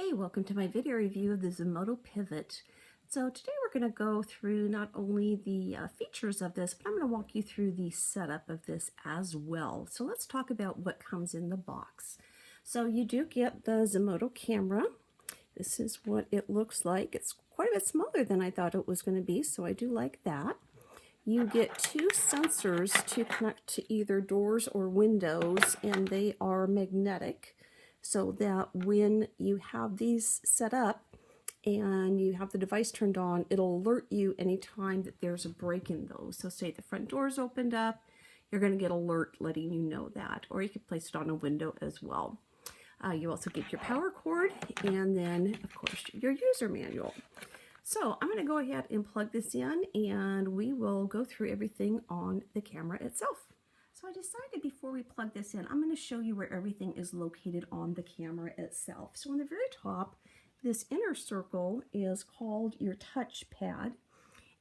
Hey, welcome to my video review of the Zmodo Pivot. So today we're going to go through not only the features of this, but I'm going to walk you through the setup of this as well. So let's talk about what comes in the box. So you do get the Zmodo camera. This is what it looks like. It's quite a bit smaller than I thought it was going to be, so I do like that. You get two sensors to connect to either doors or windows, and they are magnetic, so that when you have these set up and you have the device turned on, it'll alert you anytime that there's a break in those. So say the front door's opened up, you're going to get alert letting you know that, or you can place it on a window as well. You also get your power cord and then, of course, your user manual. So I'm going to go ahead and plug this in and we will go through everything on the camera itself. So I decided before we plug this in, I'm going to show you where everything is located on the camera itself. So on the very top, this inner circle is called your touch pad.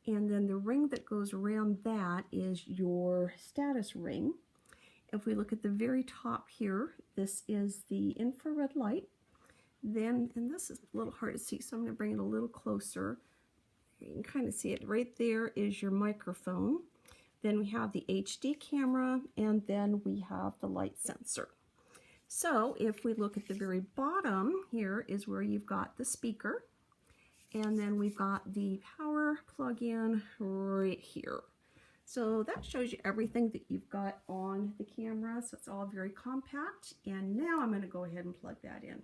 And then the ring that goes around that is your status ring. If we look at the very top here, this is the infrared light. Then, and this is a little hard to see, so I'm going to bring it a little closer. You can kind of see it. Right there is your microphone. Then we have the HD camera, and then we have the light sensor. So if we look at the very bottom, here is where you've got the speaker, and then we've got the power plug-in right here. So that shows you everything that you've got on the camera, so it's all very compact. And now I'm going to go ahead and plug that in.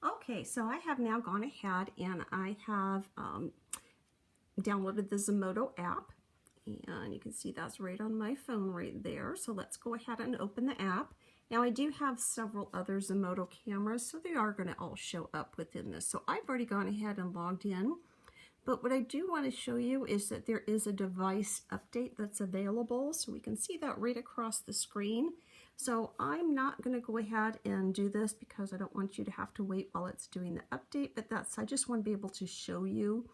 Okay, so I have now gone ahead and I have downloaded the Zmodo app. And you can see that's right on my phone right there. So let's go ahead and open the app. Now I do have several other Zmodo cameras, so they are going to all show up within this. So I've already gone ahead and logged in. But what I do want to show you is that there is a device update that's available. So we can see that right across the screen. So I'm not going to go ahead and do this because I don't want you to have to wait while it's doing the update. But I just want to be able to show you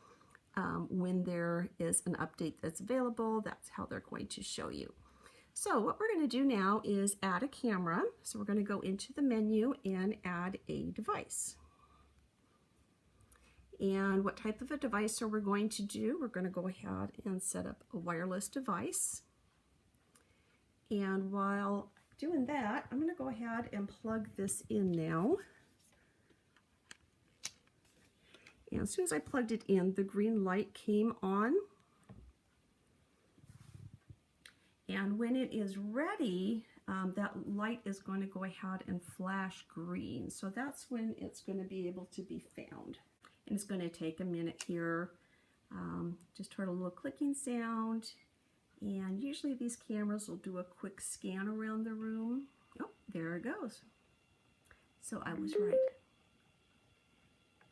when there is an update that's available. That's how they're going to show you. So what we're going to do now is add a camera. So we're going to go into the menu and add a device. And what type of a device are we going to do? We're going to go ahead and set up a wireless device. And while doing that, I'm going to go ahead and plug this in now. And as soon as I plugged it in, the green light came on. And when it is ready, that light is going to go ahead and flash green. So that's when it's going to be able to be found. And it's going to take a minute here. Just heard a little clicking sound. And usually these cameras will do a quick scan around the room. Oh, there it goes. So I was right.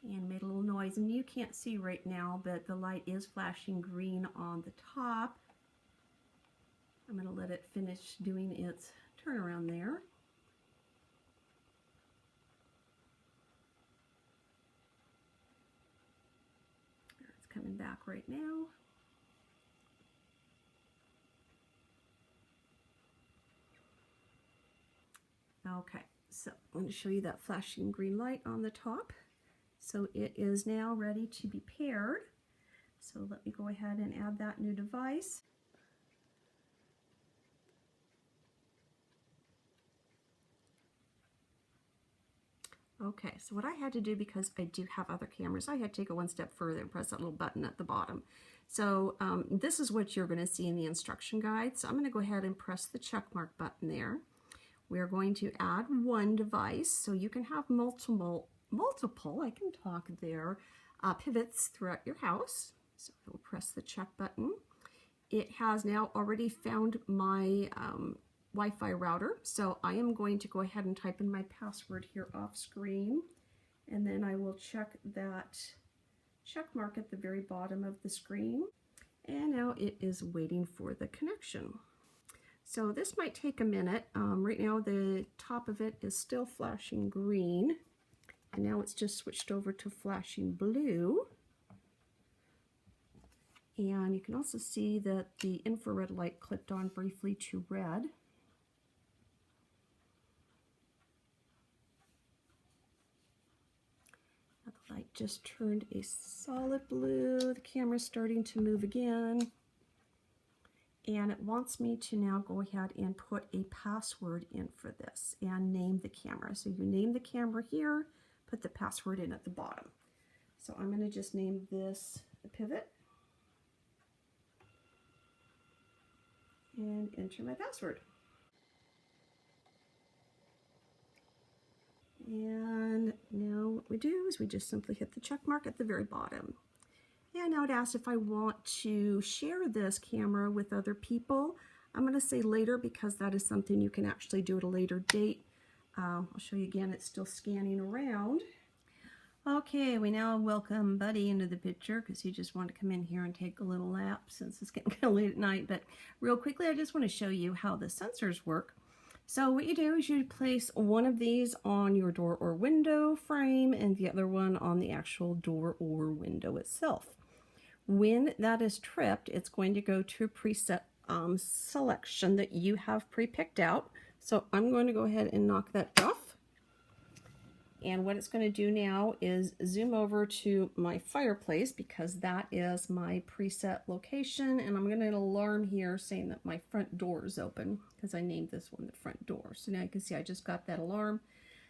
And made a little noise, and you can't see right now, but the light is flashing green on the top. I'm going to let it finish doing its turnaround there. It's coming back right now. Okay, so I'm going to show you that flashing green light on the top. So it is now ready to be paired. So let me go ahead and add that new device. Okay, so what I had to do, because I do have other cameras, I had to take it one step further and press that little button at the bottom. So this is what you're going to see in the instruction guide. So I'm going to go ahead and press the check mark button there. We're going to add one device, so you can have multiple, I can talk there, pivots throughout your house. So I will press the check button. It has now already found my Wi-Fi router, so I am going to go ahead and type in my password here off screen, and then I will check that check mark at the very bottom of the screen, and now it is waiting for the connection. So this might take a minute. Right now the top of it is still flashing green, and now it's just switched over to flashing blue. And you can also see that the infrared light clicked on briefly to red. light just turned a solid blue. The camera's starting to move again. And it wants me to now go ahead and put a password in for this and name the camera. So you name the camera here, put the password in at the bottom. So I'm going to just name this the pivot and enter my password. And now what we do is we just simply hit the check mark at the very bottom. And now it asks if I want to share this camera with other people. I'm going to say later because that is something you can actually do at a later date. I'll show you again, it's still scanning around. Okay, we now welcome Buddy into the picture because he just wanted to come in here and take a little nap since it's getting kind of late at night. But real quickly, I just want to show you how the sensors work. So what you do is you place one of these on your door or window frame and the other one on the actual door or window itself. When that is tripped, it's going to go to a preset selection that you have pre-picked out. So I'm going to go ahead and knock that off. And what it's going to do now is zoom over to my fireplace because that is my preset location. And I'm going to get an alarm here saying that my front door is open because I named this one the front door. So now you can see I just got that alarm.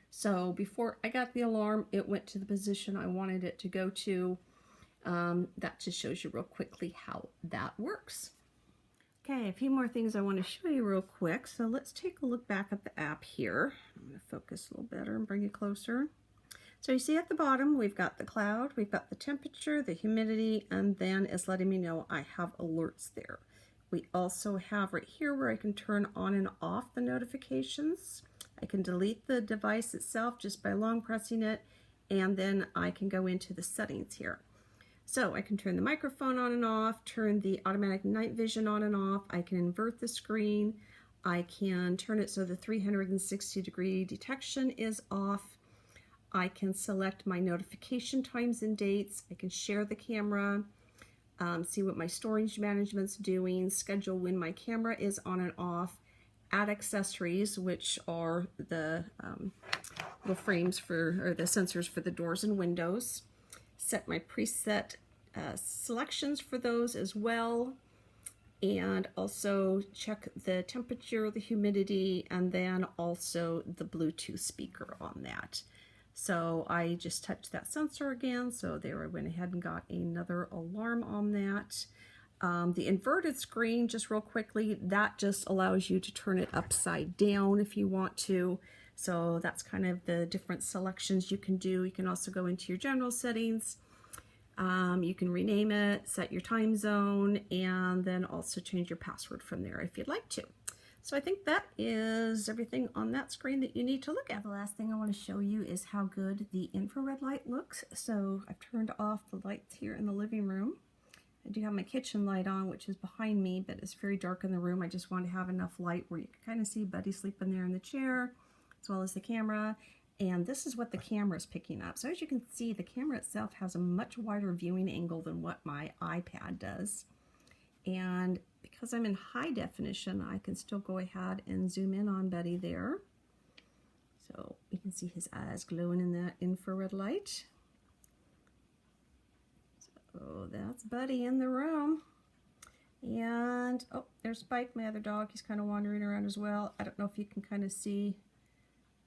So before I got the alarm, it went to the position I wanted it to go to. That just shows you real quickly how that works. Okay, a few more things I want to show you real quick. So let's take a look back at the app here. I'm going to focus a little better and bring it closer. So you see at the bottom, we've got the cloud, we've got the temperature, the humidity, and then it's letting me know I have alerts there. We also have right here where I can turn on and off the notifications. I can delete the device itself just by long pressing it, and then I can go into the settings here. So I can turn the microphone on and off, turn the automatic night vision on and off. I can invert the screen. I can turn it so the 360-degree detection is off. I can select my notification times and dates. I can share the camera, see what my storage management's doing, schedule when my camera is on and off, add accessories, which are the little frames for, or the sensors for the doors and windows. Set my preset selections for those as well, and also check the temperature, the humidity, and then also the Bluetooth speaker on that. So I just touched that sensor again, so there I went ahead and got another alarm on that. The inverted screen, just real quickly, that just allows you to turn it upside down if you want to. So that's kind of the different selections you can do. You can also go into your general settings. You can rename it, set your time zone, and then also change your password from there if you'd like to. So I think that is everything on that screen that you need to look at. The last thing I want to show you is how good the infrared light looks. So I've turned off the lights here in the living room. I do have my kitchen light on, which is behind me, but it's very dark in the room. I just want to have enough light where you can kind of see Buddy sleeping there in the chair, as well as the camera. And this is what the camera is picking up. So as you can see, the camera itself has a much wider viewing angle than what my iPad does. And because I'm in high definition, I can still go ahead and zoom in on Buddy there. So you can see his eyes glowing in that infrared light. So that's Buddy in the room. And, oh, there's Spike, my other dog. He's kind of wandering around as well. I don't know if you can kind of see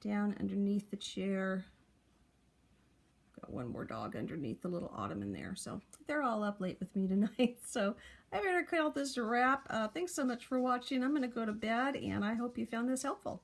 down underneath the chair. Got one more dog underneath the little ottoman there. So they're all up late with me tonight. So I better call this a wrap. Thanks so much for watching. I'm going to go to bed, and I hope you found this helpful.